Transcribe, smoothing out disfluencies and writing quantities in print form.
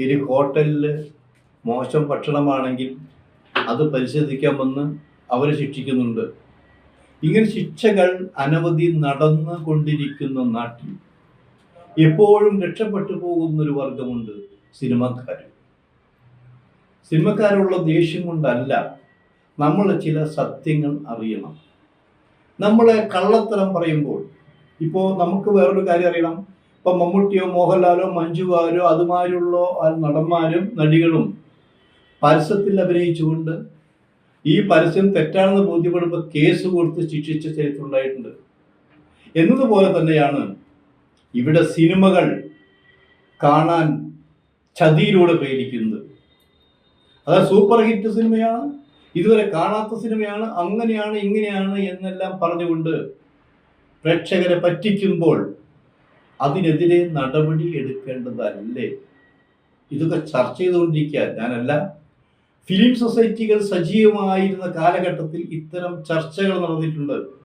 ഒരു ഹോട്ടലിൽ മോശം ഭക്ഷണമാണെങ്കിൽ അത് പരിശോധിക്കാമെന്ന് അവരെ ശിക്ഷിക്കുന്നുണ്ട്. ഇങ്ങനെ ശിക്ഷകൾ അനവധി നടന്നുകൊണ്ടിരിക്കുന്ന നാട്ടിൽ എപ്പോഴും രക്ഷപ്പെട്ടു പോകുന്നൊരു വർഗമുണ്ട്, സിനിമക്കാർ. സിനിമക്കാരുള്ള ദേഷ്യം കൊണ്ടല്ല, നമ്മൾ ചില സത്യങ്ങൾ അറിയണം. നമ്മളെ കള്ളത്തരം പറയുമ്പോൾ, ഇപ്പോൾ നമുക്ക് വേറൊരു കാര്യം അറിയണം. ഇപ്പം മമ്മൂട്ടിയോ മോഹൻലാലോ മഞ്ജുവാരോ അതുമാതിരിയുള്ള നടന്മാരും നടികളും പരസ്യത്തിൽ അഭിനയിച്ചുകൊണ്ട് ഈ പരസ്യം തെറ്റാണെന്ന് ബോധ്യപ്പെടുമ്പോൾ കേസ് കൊടുത്ത് ശിക്ഷിച്ച ചരിത്രം ഉണ്ടായിട്ടുണ്ട്. എന്നതുപോലെ തന്നെയാണ് ഇവിടെ സിനിമകൾ കാണാൻ ചതിയിലൂടെ പ്രേരിക്കുന്നത്. അത് സൂപ്പർ ഹിറ്റ് സിനിമയാണ്, ഇതുവരെ കാണാത്ത സിനിമയാണ്, അങ്ങനെയാണ് ഇങ്ങനെയാണ് എന്നെല്ലാം പറഞ്ഞുകൊണ്ട് പ്രേക്ഷകരെ പറ്റിക്കുമ്പോൾ അതിനെതിരെ നടപടി എടുക്കേണ്ടതല്ലേ? ഇതൊക്കെ ചർച്ച ചെയ്തുകൊണ്ടിരിക്കുക. ഞാനല്ല, ഫിലിം സൊസൈറ്റികൾ സജീവമായിരുന്ന കാലഘട്ടത്തിൽ ഇത്തരം ചർച്ചകൾ നടന്നിട്ടുണ്ട്.